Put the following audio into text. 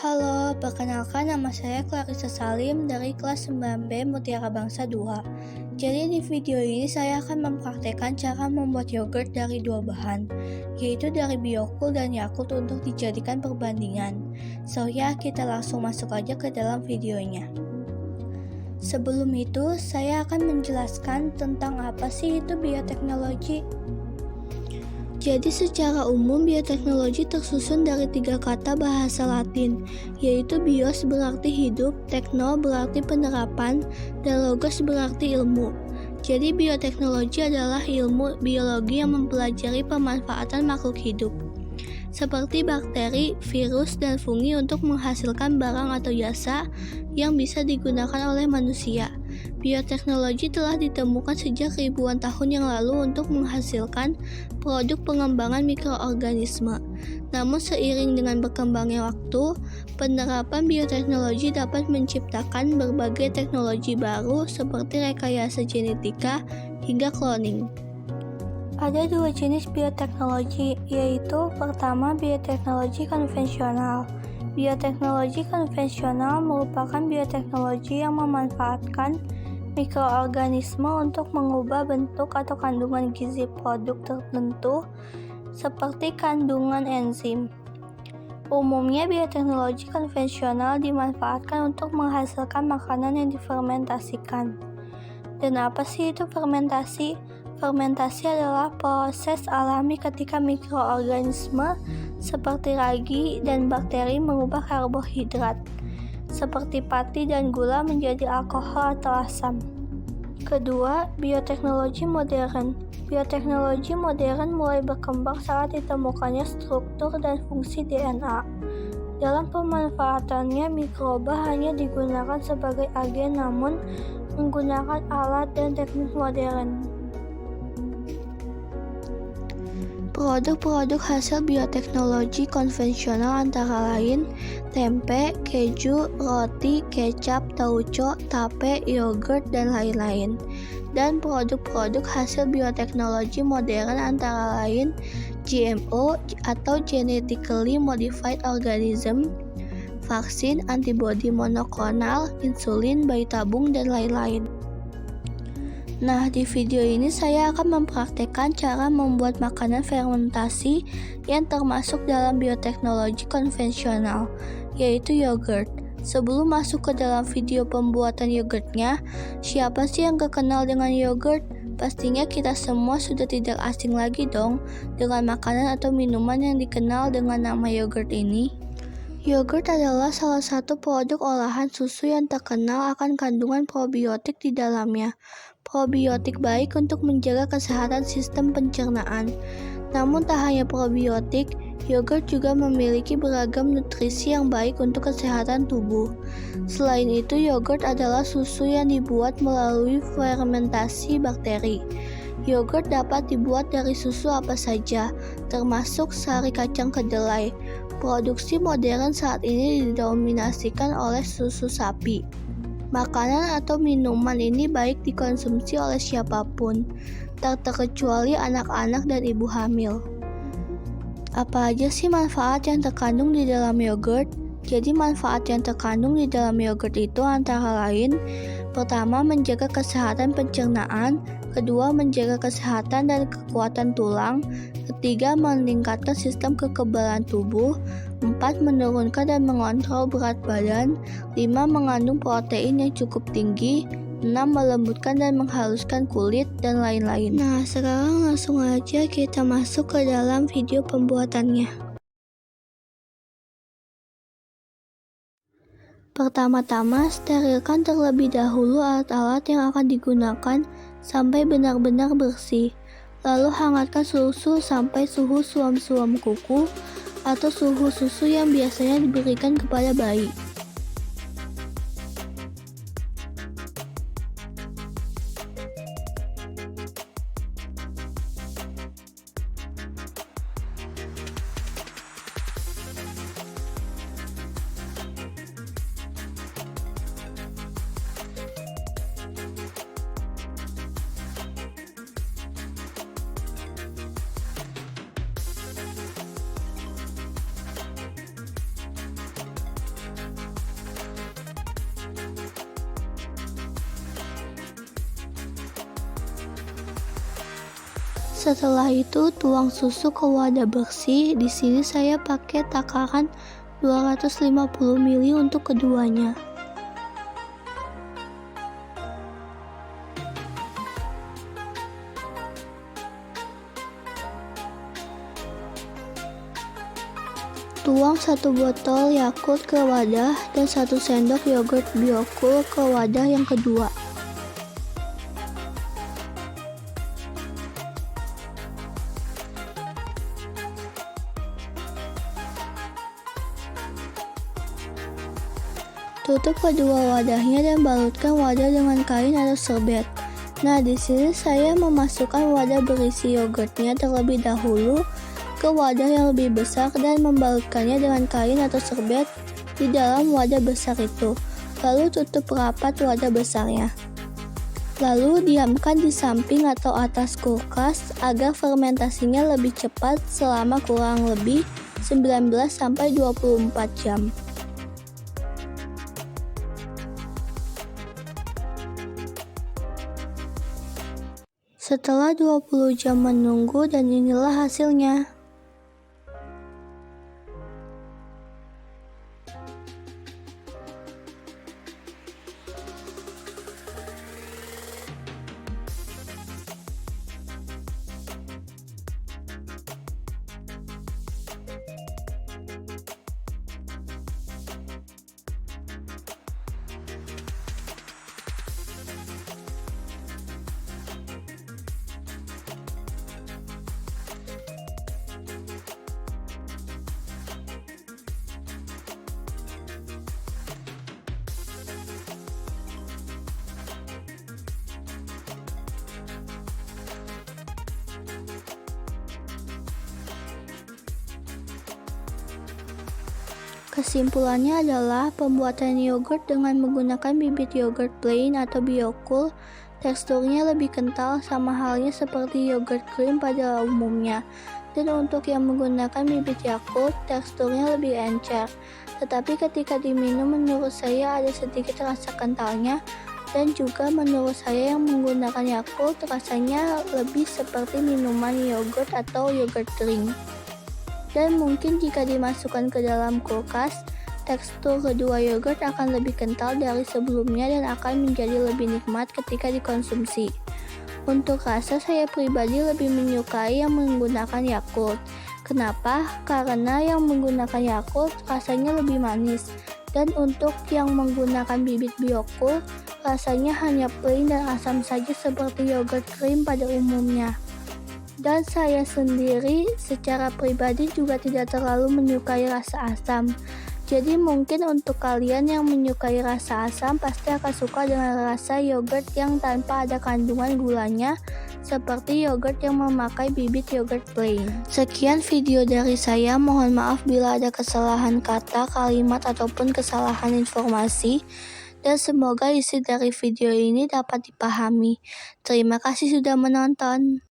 Halo, perkenalkan nama saya Clarissa Salim dari kelas 9B Mutiara Bangsa 2. Jadi di video ini saya akan mempraktekkan cara membuat yogurt dari dua bahan, yaitu dari Biocool dan Yakult untuk dijadikan perbandingan. So ya, kita langsung masuk aja ke dalam videonya. Sebelum itu, saya akan menjelaskan tentang apa sih itu bioteknologi. Jadi secara umum bioteknologi tersusun dari 3 kata bahasa Latin, yaitu bios berarti hidup, tekno berarti penerapan, dan logos berarti ilmu. Jadi bioteknologi adalah ilmu biologi yang mempelajari pemanfaatan makhluk hidup, seperti bakteri, virus, dan fungi untuk menghasilkan barang atau jasa yang bisa digunakan oleh manusia. Bioteknologi telah ditemukan sejak ribuan tahun yang lalu untuk menghasilkan produk pengembangan mikroorganisme. Namun seiring dengan berkembangnya waktu, penerapan bioteknologi dapat menciptakan berbagai teknologi baru seperti rekayasa genetika hingga cloning. Ada dua jenis bioteknologi, yaitu pertama bioteknologi konvensional. Bioteknologi konvensional merupakan bioteknologi yang memanfaatkan mikroorganisme untuk mengubah bentuk atau kandungan gizi produk tertentu seperti kandungan enzim. Umumnya bioteknologi konvensional dimanfaatkan untuk menghasilkan makanan yang difermentasikan. Dan apa sih itu fermentasi? Fermentasi adalah proses alami ketika mikroorganisme seperti ragi dan bakteri mengubah karbohidrat seperti pati dan gula menjadi alkohol atau asam. Kedua, bioteknologi modern. Bioteknologi modern mulai berkembang saat ditemukannya struktur dan fungsi DNA. Dalam pemanfaatannya, mikroba hanya digunakan sebagai agen namun menggunakan alat dan teknik modern. Produk-produk hasil bioteknologi konvensional antara lain tempe, keju, roti, kecap, tauco, tape, yogurt, dan lain-lain. Dan produk-produk hasil bioteknologi modern antara lain GMO atau Genetically Modified Organism, vaksin, antibodi monoklonal, insulin, bayi tabung, dan lain-lain. Nah, di video ini saya akan mempraktekkan cara membuat makanan fermentasi yang termasuk dalam bioteknologi konvensional, yaitu yogurt. Sebelum masuk ke dalam video pembuatan yogurtnya, siapa sih yang gak kenal dengan yogurt? Pastinya kita semua sudah tidak asing lagi dong dengan makanan atau minuman yang dikenal dengan nama yogurt ini. Yogurt adalah salah satu produk olahan susu yang terkenal akan kandungan probiotik di dalamnya. Probiotik baik untuk menjaga kesehatan sistem pencernaan. Namun tak hanya probiotik, yogurt juga memiliki beragam nutrisi yang baik untuk kesehatan tubuh. Selain itu, yogurt adalah susu yang dibuat melalui fermentasi bakteri. Yogurt dapat dibuat dari susu apa saja, termasuk sari kacang kedelai. Produksi modern saat ini didominasikan oleh susu sapi. Makanan atau minuman ini baik dikonsumsi oleh siapapun, tak terkecuali anak-anak dan ibu hamil. Apa aja sih manfaat yang terkandung di dalam yogurt? Jadi manfaat yang terkandung di dalam yogurt itu antara lain, pertama menjaga kesehatan pencernaan, kedua menjaga kesehatan dan kekuatan tulang, ketiga meningkatkan sistem kekebalan tubuh, 4 menurunkan dan mengontrol berat badan, 5 mengandung protein yang cukup tinggi, 6 melembutkan dan menghaluskan kulit, dan lain-lain. Nah, sekarang langsung aja kita masuk ke dalam video pembuatannya. Pertama-tama, sterilkan terlebih dahulu alat-alat yang akan digunakan sampai benar-benar bersih. Lalu hangatkan susu sampai suhu suam-suam kuku atau suhu susu yang biasanya diberikan kepada bayi. Setelah itu tuang susu ke wadah bersih. Di sini saya pakai takaran 250 ml untuk keduanya. Tuang 1 botol Yakult ke wadah dan 1 sendok yogurt Biocool ke wadah yang kedua. Tutup kedua wadahnya dan balutkan wadah dengan kain atau serbet. Nah, di sini saya memasukkan wadah berisi yogurtnya terlebih dahulu ke wadah yang lebih besar dan membalutkannya dengan kain atau serbet di dalam wadah besar itu. Lalu tutup rapat wadah besarnya. Lalu diamkan di samping atau atas kulkas agar fermentasinya lebih cepat selama kurang lebih 19-24 jam. Setelah 20 jam menunggu dan inilah hasilnya. Kesimpulannya adalah pembuatan yogurt dengan menggunakan bibit yogurt plain atau Biocool teksturnya lebih kental sama halnya seperti yogurt krim pada umumnya. Dan untuk yang menggunakan bibit Yakult teksturnya lebih encer. Tetapi ketika diminum menurut saya ada sedikit rasa kentalnya dan juga menurut saya yang menggunakan Yakult rasanya lebih seperti minuman yogurt atau yogurt drink. Dan mungkin jika dimasukkan ke dalam kulkas, tekstur kedua yogurt akan lebih kental dari sebelumnya dan akan menjadi lebih nikmat ketika dikonsumsi. Untuk rasa saya pribadi lebih menyukai yang menggunakan Yakult. Kenapa? Karena yang menggunakan Yakult rasanya lebih manis. Dan untuk yang menggunakan bibit Biocool, rasanya hanya plain dan asam saja seperti yogurt krim pada umumnya. Dan saya sendiri secara pribadi juga tidak terlalu menyukai rasa asam. Jadi mungkin untuk kalian yang menyukai rasa asam pasti akan suka dengan rasa yogurt yang tanpa ada kandungan gulanya seperti yogurt yang memakai bibit yogurt plain. Sekian video dari saya, mohon maaf bila ada kesalahan kata, kalimat ataupun kesalahan informasi. Dan semoga isi dari video ini dapat dipahami. Terima kasih sudah menonton.